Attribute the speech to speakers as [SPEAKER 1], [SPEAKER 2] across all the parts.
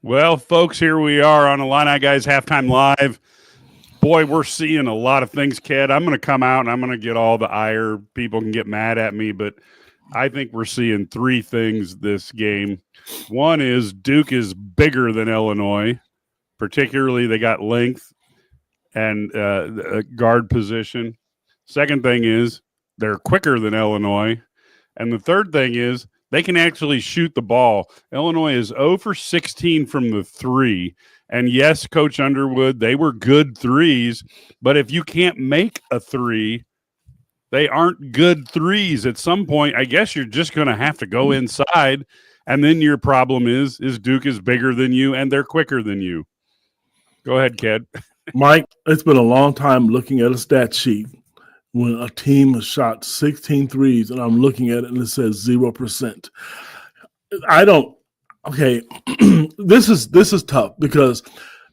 [SPEAKER 1] Well, folks, here we are on Illini Guys Halftime Live. Boy, we're seeing a lot of things, kid. I'm going to come out and I'm going to get all the ire. People can get mad at me, but I think we're seeing three things this game. One is Duke is bigger than Illinois, particularly they got length and guard position. Second thing is they're quicker than Illinois. And the third thing is they can actually shoot the ball. Illinois is 0 for 16 from the three. And yes, Coach Underwood, they were good threes. But if you can't make a three, they aren't good threes. At some point, I guess you're just going to have to go inside. And then your problem is Duke is bigger than you and they're quicker than you. Go ahead, Ked.
[SPEAKER 2] Mike, it's been a long time looking at a stat sheet when a team has shot 16 threes and I'm looking at it and it says 0%. This is tough because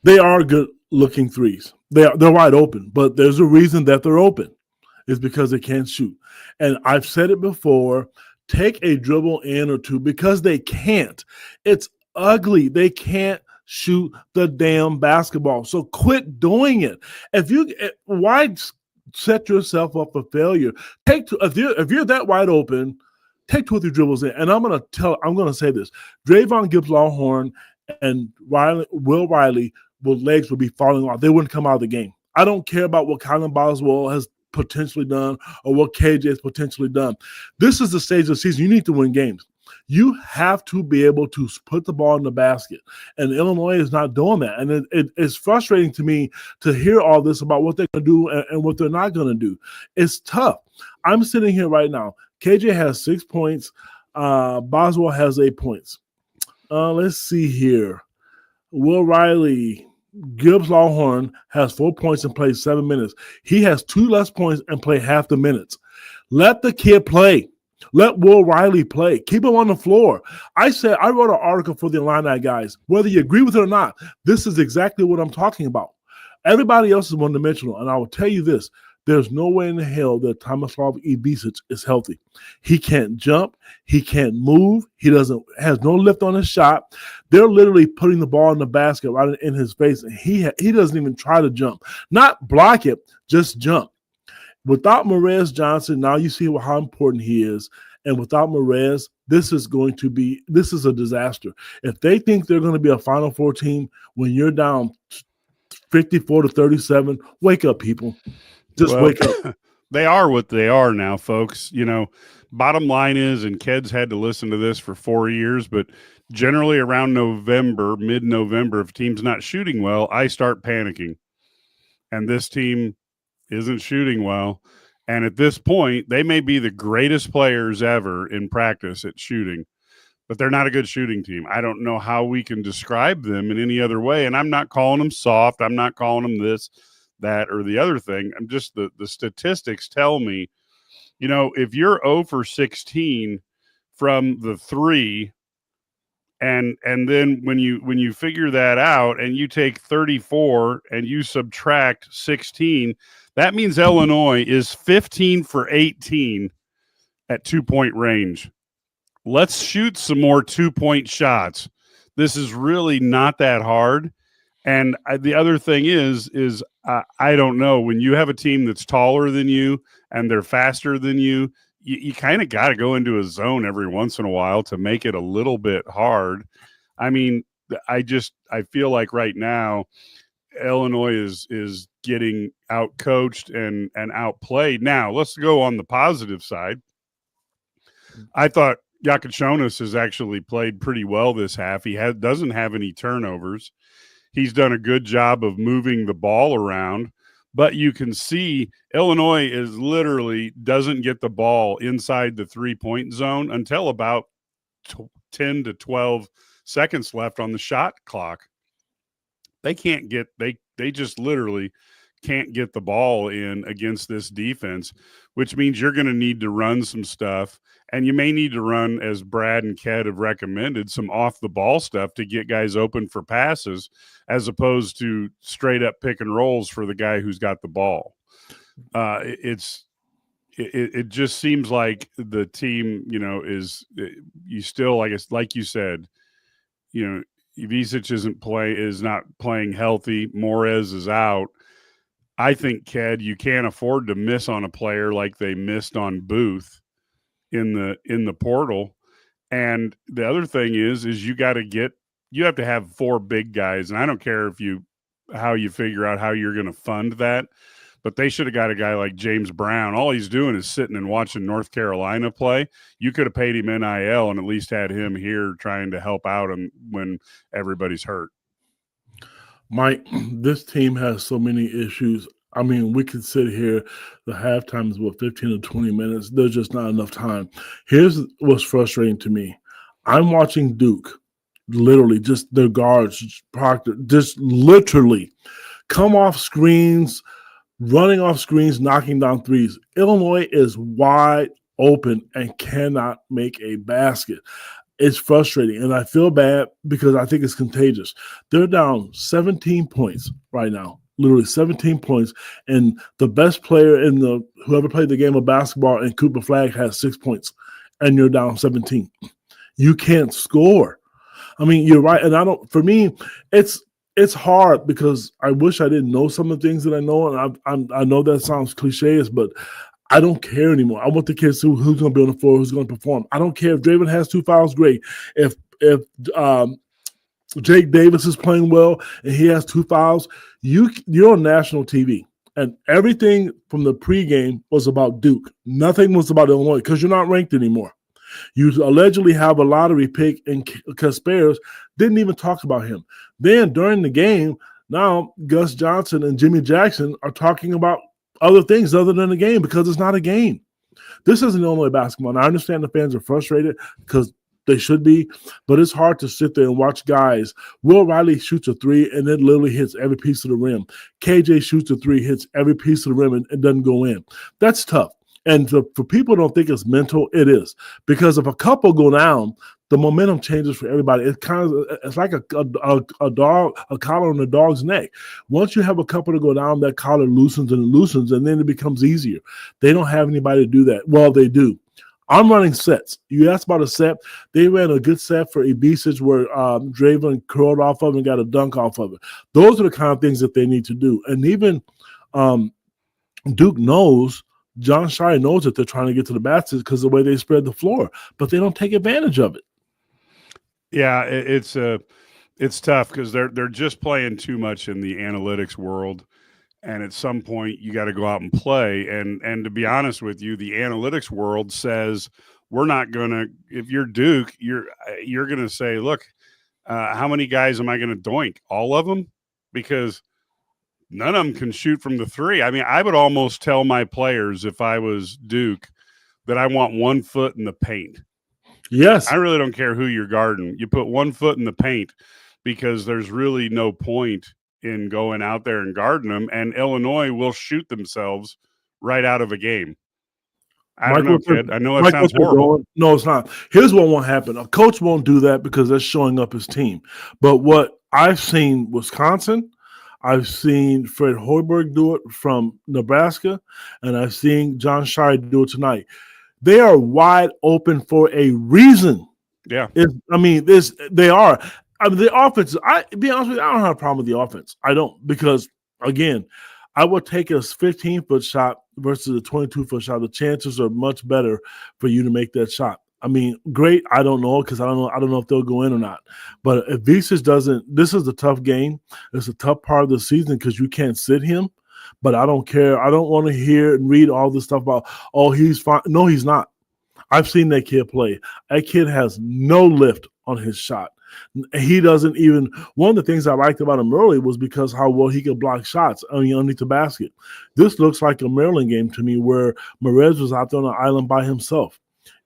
[SPEAKER 2] they are good looking threes. They're wide open, but there's a reason that they're open. It's because they can't shoot. And I've said it before, take a dribble in or two because they can't. It's ugly. They can't shoot the damn basketball. So quit doing it. Why set yourself up for failure? If you're that wide open, take 2 or 3 dribbles in. And I'm gonna say this: Drayvon Gibbs-Longhorn and Will Riley, legs would be falling off. They wouldn't come out of the game. I don't care about what Colin Boswell has potentially done or what KJ has potentially done. This is the stage of the season. You need to win games. You have to be able to put the ball in the basket. And Illinois is not doing that. And it's frustrating to me to hear all this about what they're going to do and what they're not going to do. It's tough. I'm sitting here right now. KJ has 6 points. Boswell has 8 points. Let's see here. Will Riley, Gibbs-Longhorn has 4 points and plays 7 minutes. He has 2 less points and play half the minutes. Let the kid play. Let Will Riley play. Keep him on the floor. I wrote an article for the Illini Guys. Whether you agree with it or not, this is exactly what I'm talking about. Everybody else is one-dimensional, and I will tell you this. There's no way in the hell that Tomislav Ibišić is healthy. He can't jump. He can't move. He has no lift on his shot. They're literally putting the ball in the basket right in his face, and he doesn't even try to jump. Not block it, just jump. Without Morez Johnson, now you see how important he is. And without Morez, this is a disaster. If they think they're going to be a Final Four team when you're down 54-37, wake up, people. Wake up.
[SPEAKER 1] They are what they are now, folks. Bottom line is, and Ked's had to listen to this for 4 years, but generally around mid-November, if a team's not shooting well, I start panicking. And this team isn't shooting well. And at this point, they may be the greatest players ever in practice at shooting, but they're not a good shooting team. I don't know how we can describe them in any other way. And I'm not calling them soft. I'm not calling them this, that, or the other thing. I'm just the statistics tell me, if you're 0 for 16 from the three, and then when you figure that out and you take 34 and you subtract 16, that means Illinois is 15 for 18 at 2-point range. Let's shoot some more 2-point shots. This is really not that hard. And the other thing is I don't know, when you have a team that's taller than you and they're faster than you, you kind of got to go into a zone every once in a while to make it a little bit hard. I mean, I feel like right now Illinois is getting out-coached and outplayed. Now, let's go on the positive side. I thought Yakushonis has actually played pretty well this half. He doesn't have any turnovers. He's done a good job of moving the ball around. But you can see Illinois is literally doesn't get the ball inside the 3-point zone until about 10 to 12 seconds left on the shot clock. They just literally can't get the ball in against this defense, which means you're going to need to run some stuff. And you may need to run, as Brad and Ked have recommended, some off-the-ball stuff to get guys open for passes as opposed to straight-up pick and rolls for the guy who's got the ball. It just seems like the team, you still, I guess, like you said, Ivisic is not playing healthy. Morez is out. I think, Ked, you can't afford to miss on a player like they missed on Booth in the portal. And the other thing is you have to have 4 big guys. And I don't care how you figure out how you're going to fund that, but they should have got a guy like James Brown. All he's doing is sitting and watching North Carolina play. You could have paid him NIL and at least had him here trying to help out him when everybody's hurt.
[SPEAKER 2] Mike, this team has so many issues. I mean, we could sit here. The halftime is 15 or 20 minutes. There's just not enough time. Here's what's frustrating to me. I'm watching Duke, literally, just their guards, Proctor, just literally come off screens, running off screens, knocking down threes. Illinois is wide open and cannot make a basket. It's frustrating, and I feel bad because I think it's contagious. They're down 17 points right now, literally 17 points, and the best player in whoever played the game of basketball in Cooper Flag has 6 points, and you're down 17. You can't score. I mean, you're right, and for me, it's hard because I wish I didn't know some of the things that I know, and I know that sounds cliche, but I don't care anymore. I want the kids who's going to be on the floor, who's going to perform. I don't care if Draven has 2 fouls, great. If Jake Davis is playing well and he has 2 fouls, you're on national TV. And everything from the pregame was about Duke. Nothing was about Illinois because you're not ranked anymore. You allegedly have a lottery pick, and Kasparis didn't even talk about him. Then during the game, now Gus Johnson and Jimmy Jackson are talking about other things other than the game because it's not a game. This isn't Illinois basketball. And I understand the fans are frustrated because they should be, but it's hard to sit there and watch guys. Will Riley shoots a 3 and it literally hits every piece of the rim. KJ shoots a 3, hits every piece of the rim and doesn't go in. That's tough. And for people who don't think it's mental, it is. Because if a couple go down, the momentum changes for everybody. It's like a collar on a dog's neck. Once you have a couple to go down, that collar loosens, and then it becomes easier. They don't have anybody to do that. Well, they do. I'm running sets. You asked about a set. They ran a good set for Ivisic where Draven curled off of it and got a dunk off of it. Those are the kind of things that they need to do. And even Duke knows, John Shire knows that they're trying to get to the basket because of the way they spread the floor, but they don't take advantage of it.
[SPEAKER 1] Yeah, it's tough because they're just playing too much in the analytics world, and at some point you got to go out and play. And to be honest with you, the analytics world says we're not gonna. If you're Duke, you're gonna say, look, how many guys am I going to doink? All of them, because none of them can shoot from the 3. I mean, I would almost tell my players if I was Duke that I want 1 foot in the paint.
[SPEAKER 2] Yes.
[SPEAKER 1] I really don't care who you're guarding. You put 1 foot in the paint because there's really no point in going out there and guarding them, and Illinois will shoot themselves right out of a game. I don't know, kid. I know that sounds horrible.
[SPEAKER 2] No, it's not. Here's what won't happen. A coach won't do that because that's showing up his team. But what I've seen Wisconsin, I've seen Fred Hoiberg do it from Nebraska, and I've seen John Shire do it tonight. They are wide open for a reason.
[SPEAKER 1] Yeah.
[SPEAKER 2] They are. I mean, the offense, be honest with you, I don't have a problem with the offense. I don't, because, again, I would take a 15-foot shot versus a 22-foot shot. The chances are much better for you to make that shot. I mean, great. I don't know because I don't know if they'll go in or not. But if Visas doesn't, this is a tough game. It's a tough part of the season because you can't sit him. But I don't care. I don't want to hear and read all this stuff about, oh, he's fine. No, he's not. I've seen that kid play. That kid has no lift on his shot. He doesn't even – one of the things I liked about him early was because how well he could block shots underneath the basket. This looks like a Maryland game to me where Morez was out there on the island by himself.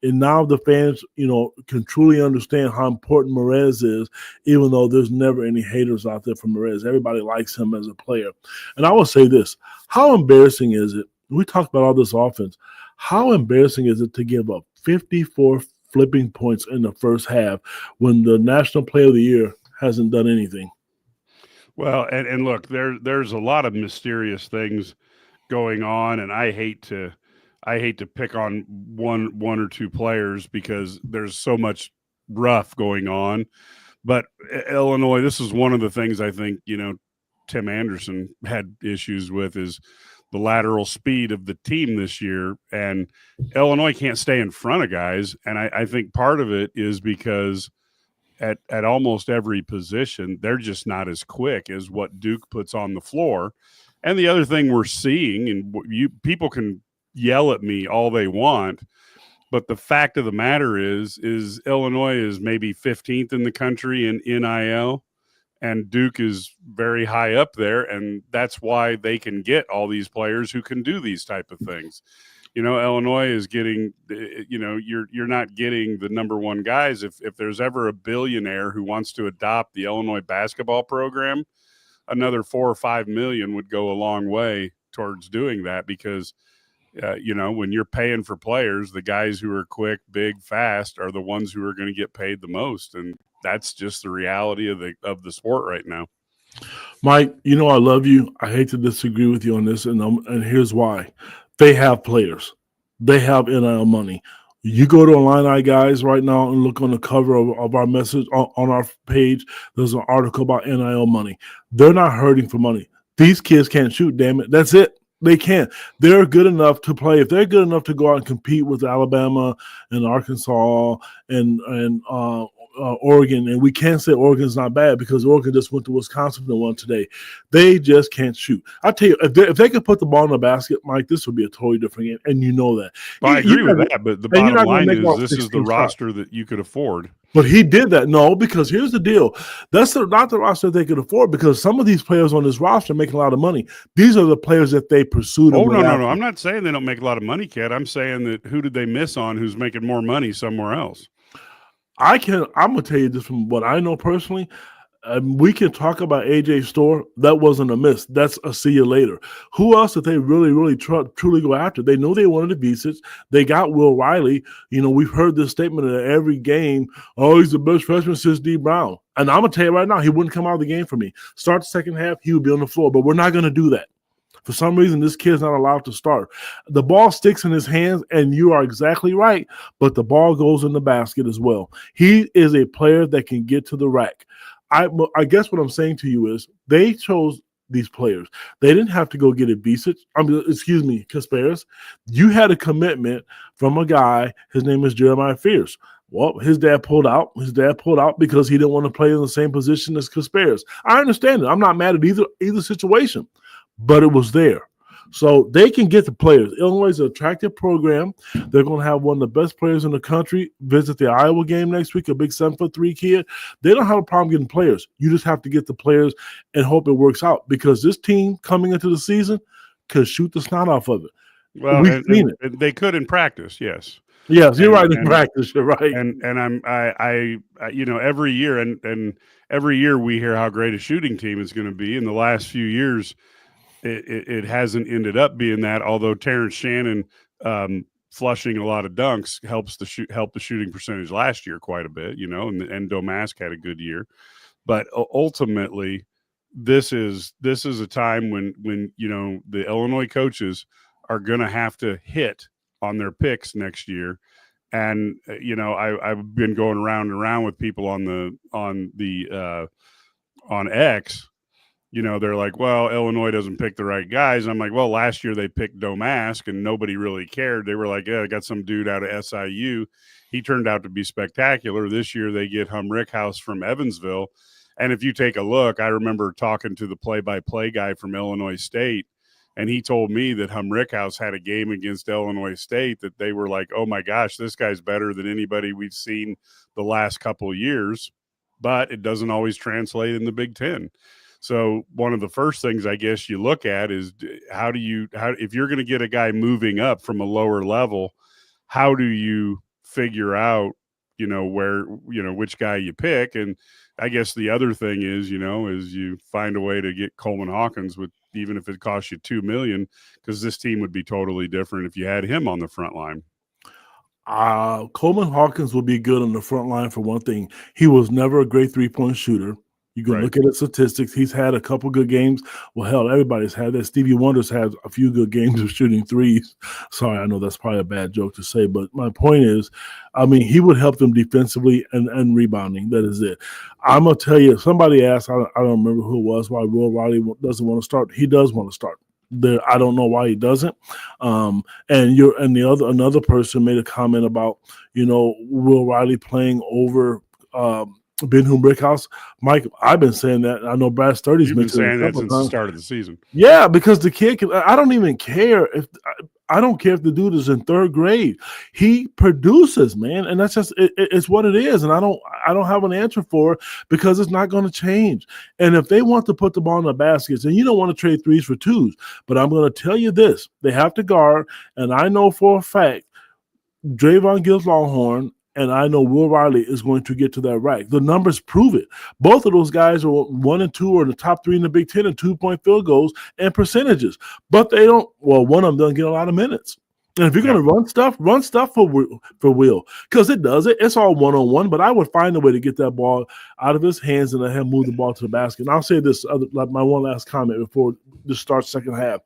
[SPEAKER 2] And now the fans, can truly understand how important Morez is, even though there's never any haters out there for Morez. Everybody likes him as a player. And I will say this. How embarrassing is it? We talked about all this offense. How embarrassing is it to give up 54 flipping points in the first half when the National Player of the Year hasn't done anything?
[SPEAKER 1] Well, and look, there's a lot of mysterious things going on, and I hate to pick on one or two players because there's so much rough going on. But Illinois, this is one of the things I think, Tim Anderson had issues with is the lateral speed of the team this year. And Illinois can't stay in front of guys. And I think part of it is because at almost every position, they're just not as quick as what Duke puts on the floor. And the other thing we're seeing, and people can yell at me all they want, but the fact of the matter is Illinois is maybe 15th in the country in NIL, and Duke is very high up there, and that's why they can get all these players who can do these type of things. Illinois is getting, you're not getting the number one guys. If there's ever a billionaire who wants to adopt the Illinois basketball program, another 4 or 5 million would go a long way towards doing that, because when you're paying for players, the guys who are quick, big, fast are the ones who are going to get paid the most. And that's just the reality of the sport right now.
[SPEAKER 2] Mike, I love you. I hate to disagree with you on this, and here's why. They have players. They have NIL money. You go to IlliniGuys right now and look on the cover of our message on our page. There's an article about NIL money. They're not hurting for money. These kids can't shoot, damn it. That's it. They can't. They're good enough to play. If they're good enough to go out and compete with Alabama and Arkansas and Oregon, and we can't say Oregon's not bad because Oregon just went to Wisconsin and won today. They just can't shoot. I tell you, if they could put the ball in the basket, Mike, this would be a totally different game, and you know that.
[SPEAKER 1] Well, I agree with that, but the bottom line is this is the roster that you could afford.
[SPEAKER 2] But he did that. No, because here's the deal. That's not the roster they could afford, because some of these players on this roster are making a lot of money. These are the players that they pursued.
[SPEAKER 1] Oh, no. I'm not saying they don't make a lot of money, kid. I'm saying that who did they miss on who's making more money somewhere else?
[SPEAKER 2] I'm going to tell you this from what I know personally. We can talk about AJ Storr. That wasn't a miss. That's a see you later. Who else did they really, really truly go after? They know they wanted to beat it. They got Will Riley. We've heard this statement at every game. Oh, he's the best freshman since D. Brown. And I'm going to tell you right now, he wouldn't come out of the game for me. Start the second half, he would be on the floor. But we're not going to do that. For some reason, this kid's not allowed to start. The ball sticks in his hands, and you are exactly right, but the ball goes in the basket as well. He is a player that can get to the rack. I guess what I'm saying to you is they chose these players. They didn't have to go get a Kasparis. You had a commitment from a guy. His name is Jeremiah Fierce. Well, his dad pulled out. His dad pulled out because he didn't want to play in the same position as Kasparis. I understand it. I'm not mad at either situation, but it was there. So they can get the players. Illinois is an attractive program. They're going to have one of the best players in the country visit the Iowa game next week, a big 7'3" kid. They don't have a problem getting players. You just have to get the players and hope it works out, because this team coming into the season could shoot the snot off of it.
[SPEAKER 1] Well, we've seen it. They could in practice, yes.
[SPEAKER 2] Yes, you're right in practice. You're right.
[SPEAKER 1] And I every year and every year we hear how great a shooting team is going to be. In the last few years, it hasn't ended up being that, although Terrence Shannon flushing a lot of dunks helped the shooting percentage last year quite a bit, and Domask had a good year. But ultimately, this is a time when the Illinois coaches are going to have to hit on their picks next year. And I've been going around and around with people on X. They're like, well, Illinois doesn't pick the right guys. I'm like, well, last year they picked Domask and nobody really cared. They were like, yeah, I got some dude out of SIU. He turned out to be spectacular. This year they get Rickhouse from Evansville. And if you take a look, I remember talking to the play-by-play guy from Illinois State, and he told me that Rickhouse had a game against Illinois State that they were like, oh my gosh, this guy's better than anybody we've seen the last couple of years. But it doesn't always translate in the Big Ten. So one of the first things I guess you look at is how if you're going to get a guy moving up from a lower level, how do you figure out, which guy you pick? And I guess the other thing is, is you find a way to get Coleman Hawkins even if it costs you $2 million, because this team would be totally different if you had him on the front line.
[SPEAKER 2] Coleman Hawkins will be good on the front line for one thing. He was never a great 3-point shooter. You can
[SPEAKER 1] Right.
[SPEAKER 2] look at his statistics. He's had a couple good games. Well, hell, everybody's had that. Stevie Wonder's had a few good games of shooting threes. Sorry, I know that's probably a bad joke to say, but my point is, I mean, he would help them defensively and rebounding. That is it. I'm going to tell you, somebody asked, I don't remember who it was, why Will Riley doesn't want to start. He does want to start. I don't know why he doesn't. And another person made a comment about, Will Riley playing over Ben-Hur Brickhouse. Mike, I've been saying that. I know Brad Sturdy's
[SPEAKER 1] You've been
[SPEAKER 2] mentioned
[SPEAKER 1] saying
[SPEAKER 2] it a
[SPEAKER 1] that
[SPEAKER 2] couple
[SPEAKER 1] since
[SPEAKER 2] times.
[SPEAKER 1] the start of the season.
[SPEAKER 2] Yeah, because the kid I don't even care if I don't care if the dude is in third grade. He produces, man, and that's just it's what it is. And I don't have an answer for it because it's not going to change. And if they want to put the ball in the baskets, and you don't want to trade threes for twos, but I'm going to tell you this: they have to guard, and I know for a fact Draymond Gills Longhorn, and I know Will Riley is going to get to that rack. The numbers prove it. Both of those guys are 1 and 2 or in the top 3 in the Big Ten in 2-point field goals and percentages. But they don't. Well, one of them doesn't get a lot of minutes. And if you're going to run stuff for Will, because it does it. It's all one-on-one, but I would find a way to get that ball out of his hands and let him move the ball to the basket. And I'll say this, like my one last comment before this starts second half.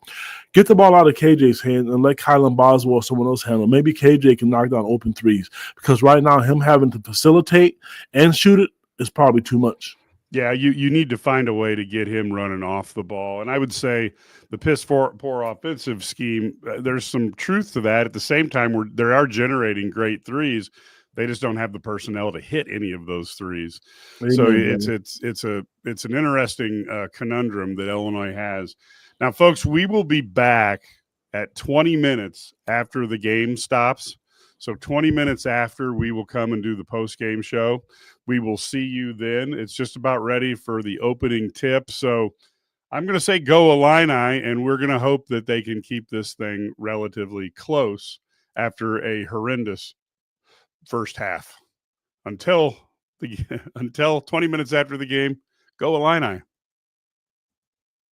[SPEAKER 2] Get the ball out of KJ's hand and let Kylan Boswell or someone else handle it. Maybe KJ can knock down open threes because right now him having to facilitate and shoot it is probably too much.
[SPEAKER 1] Yeah, you need to find a way to get him running off the ball. And I would say the piss poor offensive scheme, there's some truth to that. At the same time, they are generating great threes. They just don't have the personnel to hit any of those threes.
[SPEAKER 2] Amen,
[SPEAKER 1] so
[SPEAKER 2] brother.
[SPEAKER 1] it's an interesting conundrum that Illinois has. Now, folks, we will be back at 20 minutes after the game stops. So 20 minutes after, we will come and do the post-game show. We will see you then. It's just about ready for the opening tip. So I'm going to say go Illini, and we're going to hope that they can keep this thing relatively close after a horrendous first half. Until 20 minutes after the game, go Illini.